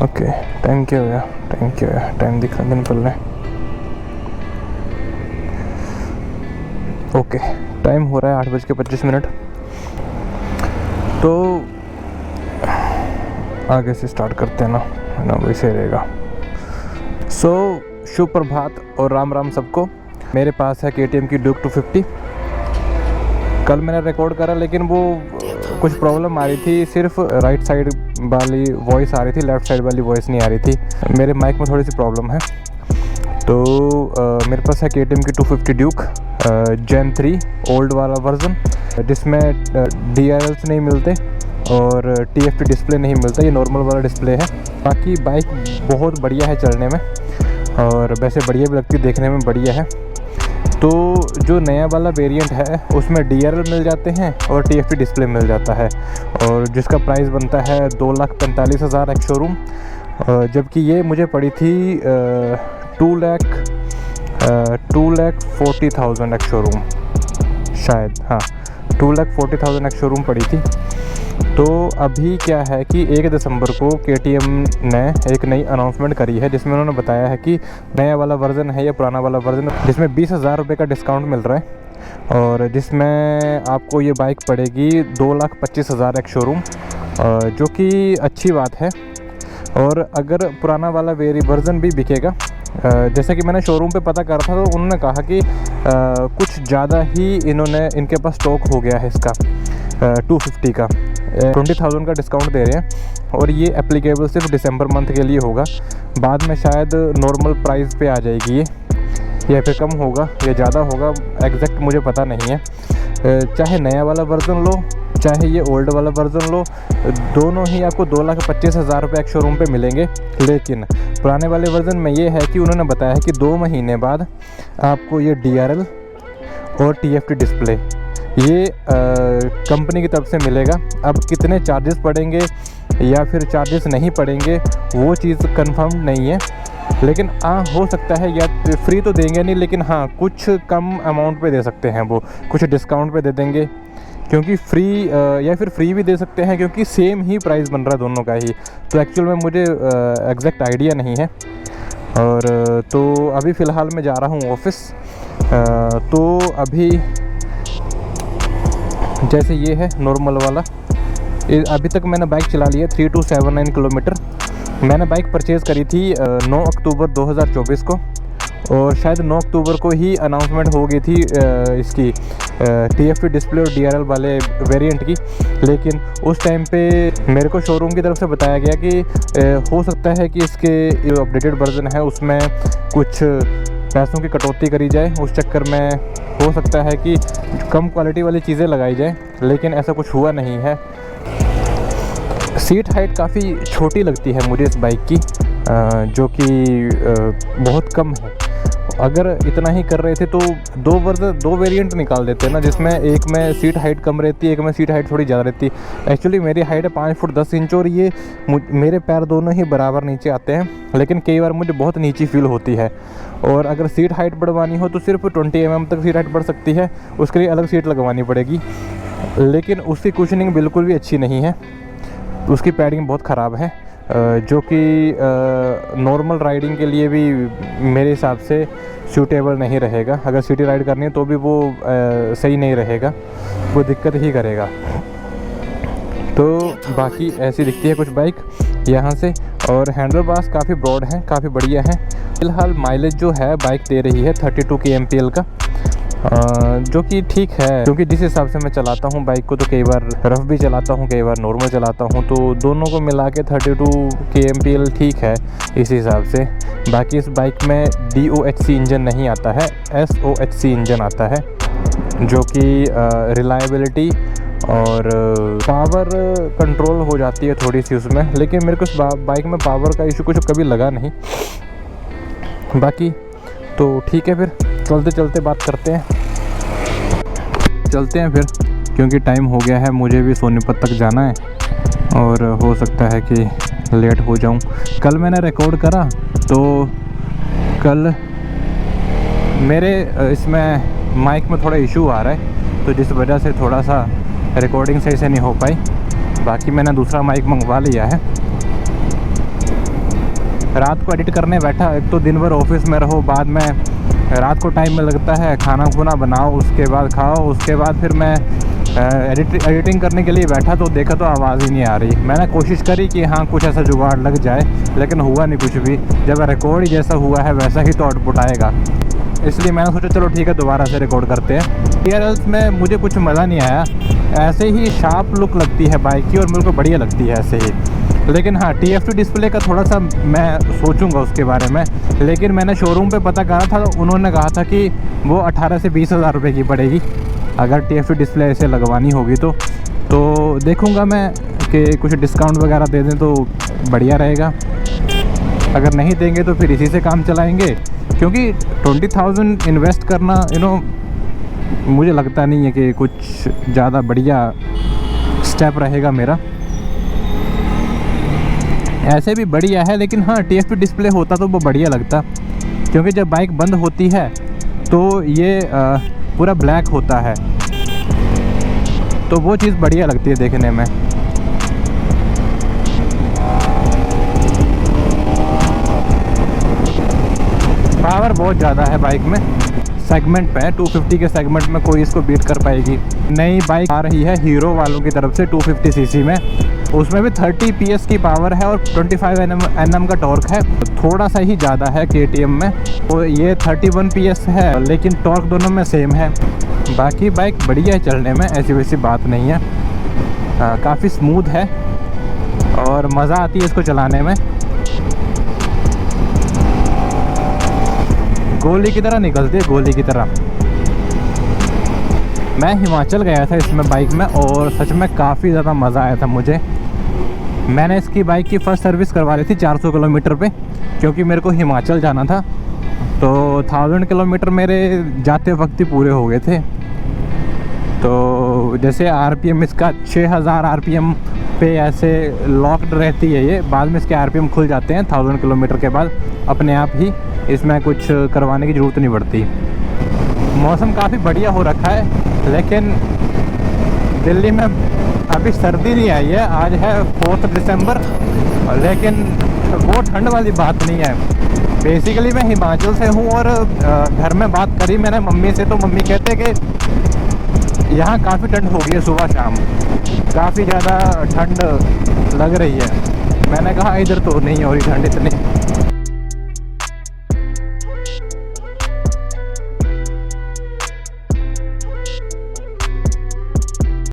Okay, time क्या हो गया? टाइम दिखा दिन पहले। ओके, टाइम हो रहा है 8:25। तो आगे से स्टार्ट करते हैं ना वैसे रहेगा। शुभ प्रभात और राम राम सबको। मेरे पास है KTM की ड्यूक 250। कल मैंने रिकॉर्ड करा लेकिन वो कुछ प्रॉब्लम आ रही थी, सिर्फ राइट साइड वाली वॉइस आ रही थी, लेफ़्ट साइड वाली वॉइस नहीं आ रही थी। मेरे माइक में थोड़ी सी प्रॉब्लम है। तो मेरे पास है KTM की 250 ड्यूक Gen 3 ओल्ड वाला वर्जन, जिसमें DRLs नहीं मिलते और TFT डिस्प्ले नहीं मिलता, ये नॉर्मल वाला डिस्प्ले है। बाकी बाइक बहुत बढ़िया है चलने में और वैसे बढ़िया भी लगती है, देखने में बढ़िया है। तो जो नया वाला वेरिएंट है उसमें DRL मिल जाते हैं और TFT डिस्प्ले मिल जाता है, और जिसका प्राइस बनता है 2,45,000 एक्स शोरूम, जबकि ये मुझे पड़ी थी 2,40,000 एक्स शोरूम, शायद हाँ 2,40,000 एक्स शोरूम पड़ी थी। तो अभी क्या है कि 1 दिसंबर को KTM ने एक नई अनाउंसमेंट करी है, जिसमें उन्होंने बताया है कि नया वाला वर्ज़न है या पुराना वाला वर्ज़न, जिसमें 20,000 रुपये का डिस्काउंट मिल रहा है और जिसमें आपको ये बाइक पड़ेगी 2,25,000 एक्स शोरूम, जो कि अच्छी बात है। और अगर पुराना वाला वर्ज़न भी बिकेगा, जैसे कि मैंने शोरूम पे पता करा था, तो उन्होंने कहा कि कुछ ज़्यादा ही इनके पास स्टॉक हो गया है इसका 250 का। 20,000 का डिस्काउंट दे रहे हैं और ये एप्लीकेबल सिर्फ दिसंबर मंथ के लिए होगा। बाद में शायद नॉर्मल प्राइस पे आ जाएगी ये, या फिर कम होगा या ज़्यादा होगा, एग्जैक्ट मुझे पता नहीं है। चाहे नया वाला वर्ज़न लो चाहे ये ओल्ड वाला वर्ज़न लो, दोनों ही आपको 2,25,000 रुपये एक शोरूम पे मिलेंगे। लेकिन पुराने वाले वर्ज़न में ये है कि उन्होंने बताया है कि 2 महीने बाद आपको ये DRL और TFT डिस्प्ले ये कंपनी की तरफ से मिलेगा। अब कितने चार्जेस पड़ेंगे या फिर चार्जेस नहीं पड़ेंगे वो चीज़ कंफर्म नहीं है, लेकिन हो सकता है या फ्री तो देंगे नहीं, लेकिन हाँ कुछ कम अमाउंट पे दे सकते हैं, वो कुछ डिस्काउंट पे दे देंगे, क्योंकि फ्री या फिर फ्री भी दे सकते हैं, क्योंकि सेम ही प्राइस बन रहा है दोनों का ही। तो एक्चुअल में मुझे एग्जैक्ट आइडिया नहीं है। और तो अभी फ़िलहाल मैं जा रहा हूँ ऑफिस। तो अभी जैसे ये है नॉर्मल वाला, अभी तक मैंने बाइक चला ली है 3279 किलोमीटर। मैंने बाइक परचेज़ करी थी 9 अक्टूबर 2024 को, और शायद 9 अक्टूबर को ही अनाउंसमेंट हो गई थी इसकी TFT डिस्प्ले और DRL वाले वेरिएंट की। लेकिन उस टाइम पे मेरे को शोरूम की तरफ से बताया गया कि हो सकता है कि इसके जो अपडेटेड वर्ज़न है उसमें कुछ पैसों की कटौती करी जाए, उस चक्कर में हो सकता है कि कम क्वालिटी वाली चीज़ें लगाई जाए, लेकिन ऐसा कुछ हुआ नहीं है। सीट हाइट काफ़ी छोटी लगती है मुझे इस बाइक की, जो कि बहुत कम है। अगर इतना ही कर रहे थे तो दो वेरिएंट निकाल देते ना, जिसमें एक में सीट हाइट कम रहती है, एक में सीट हाइट थोड़ी ज़्यादा रहती है। एक्चुअली मेरी हाइट है 5 फुट 10 इंच और ये मेरे पैर दोनों ही बराबर नीचे आते हैं, लेकिन कई बार मुझे बहुत नीची फील होती है। और अगर सीट हाइट बढ़वानी हो तो सिर्फ 20 mm तक सीट हाइट बढ़ सकती है, उसके लिए अलग सीट लगवानी पड़ेगी। लेकिन उसकी कुशनिंग बिल्कुल भी अच्छी नहीं है, उसकी पैडिंग बहुत ख़राब है, जो कि नॉर्मल राइडिंग के लिए भी मेरे हिसाब से सूटेबल नहीं रहेगा। अगर सिटी राइड करनी है तो भी वो सही नहीं रहेगा, वो दिक्कत ही करेगा। तो बाकी ऐसी दिखती है कुछ बाइक यहाँ से, और हैंडल बार्स काफ़ी ब्रॉड हैं, काफ़ी बढ़िया है। फ़िलहाल माइलेज जो है बाइक दे रही है 32 kmpl का, जो कि ठीक है, क्योंकि जिस हिसाब से मैं चलाता हूँ बाइक को, तो कई बार रफ़ भी चलाता हूँ, कई बार नॉर्मल चलाता हूँ, तो दोनों को मिला के 32 kmpl ठीक है इस हिसाब से। बाकी इस बाइक में DOHC इंजन नहीं आता है, SOHC इंजन आता है, जो कि रिलायबिलिटी और पावर कंट्रोल हो जाती है थोड़ी सी उसमें, लेकिन मेरे को इस बाइक में पावर का इशू कुछ कभी लगा नहीं। बाकी तो ठीक है, फिर चलते चलते बात करते हैं, फिर, क्योंकि टाइम हो गया है, मुझे भी सोनीपत तक जाना है और हो सकता है कि लेट हो जाऊं। कल मैंने रिकॉर्ड करा तो कल मेरे इसमें माइक में थोड़ा इशू आ रहा है, तो जिस वजह से थोड़ा सा रिकॉर्डिंग सही से नहीं हो पाई। बाकी मैंने दूसरा माइक मंगवा लिया है। रात को एडिट करने बैठा, एक तो दिन भर ऑफिस में रहो, बाद में रात को टाइम में लगता है, खाना खुना बनाओ, उसके बाद खाओ, उसके बाद फिर मैं एडिटिंग करने के लिए बैठा तो देखा तो आवाज़ ही नहीं आ रही। मैंने कोशिश करी कि हाँ कुछ ऐसा जुगाड़ लग जाए, लेकिन हुआ नहीं कुछ भी। जब रिकॉर्ड ही जैसा हुआ है वैसा ही तो आउटपुट आएगा, इसलिए मैंने सोचा चलो ठीक है दोबारा से रिकॉर्ड करते हैं। टीआरएल्स में मुझे कुछ मज़ा नहीं आया, ऐसे ही शार्प लुक लगती है बाइक की और मेरे को बढ़िया लगती है ऐसे ही। लेकिन हाँ TFT डिस्प्ले का थोड़ा सा मैं सोचूंगा उसके बारे में, लेकिन मैंने शोरूम पे पता करा था, उन्होंने कहा था कि वो 18 से 20 हज़ार रुपये की पड़ेगी अगर TFT डिस्प्ले ऐसे लगवानी होगी तो देखूंगा मैं कि कुछ डिस्काउंट वगैरह दे दें तो बढ़िया रहेगा। अगर नहीं देंगे तो फिर इसी से काम चलाएंगे, क्योंकि 20,000 इन्वेस्ट करना मुझे लगता नहीं है कि कुछ ज़्यादा बढ़िया स्टेप रहेगा मेरा। ऐसे भी बढ़िया है, लेकिन हाँ TFT डिस्प्ले होता तो वो बढ़िया लगता, क्योंकि जब बाइक बंद होती है तो ये पूरा ब्लैक होता है, तो वो चीज़ बढ़िया लगती है देखने में। पावर बहुत ज़्यादा है बाइक में, सेगमेंट पे है 250 के सेगमेंट में कोई इसको बीट कर पाएगी। नई बाइक आ रही है हीरो वालों की तरफ से 250 सीसी में, उसमें भी 30 PS की पावर है और 25 Nm का टॉर्क है, थोड़ा सा ही ज़्यादा है KTM में। तो ये 31 PS है, लेकिन टॉर्क दोनों में सेम है। बाकी बाइक बढ़िया है चलने में, ऐसी वैसी बात नहीं है, काफ़ी स्मूथ है और मज़ा आती है इसको चलाने में। गोली की तरह निकलती है, गोली की तरह। मैं हिमाचल गया था इसमें बाइक में और सच में काफ़ी ज़्यादा मज़ा आया था मुझे। मैंने इसकी बाइक की फ़र्स्ट सर्विस करवा ली थी 400 किलोमीटर पे, क्योंकि मेरे को हिमाचल जाना था, तो 1000 किलोमीटर मेरे जाते वक्त ही पूरे हो गए थे। तो जैसे RPM इसका 6000 RPM पे ऐसे लॉक्ड रहती है ये, बाद में इसके RPM खुल जाते हैं 1000 किलोमीटर के बाद अपने आप ही, इसमें कुछ करवाने की ज़रूरत नहीं पड़ती। मौसम काफ़ी बढ़िया हो रखा है, लेकिन दिल्ली में अभी सर्दी नहीं आई है। आज है 4 दिसंबर, लेकिन वो ठंड वाली बात नहीं है। बेसिकली मैं हिमाचल से हूँ और घर में बात करी मैंने मम्मी से, तो मम्मी कहते कि यहाँ काफ़ी ठंड हो गई है, सुबह शाम काफ़ी ज़्यादा ठंड लग रही है। मैंने कहा इधर तो नहीं हो रही ठंड इतनी।